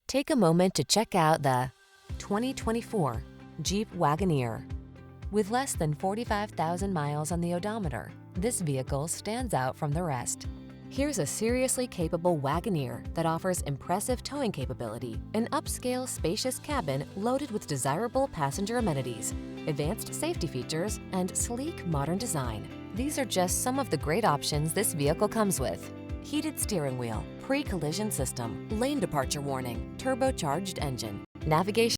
Take a moment to check out the 2024 Jeep Wagoneer. With less than 45,000 miles on the odometer, this vehicle stands out from the rest. Here's a seriously capable Wagoneer that offers impressive towing capability, an upscale spacious cabin loaded with desirable passenger amenities, advanced safety features, and sleek modern design. These are just some of the great options this vehicle comes with: heated steering wheel, pre-collision system, lane departure warning, turbocharged engine, navigation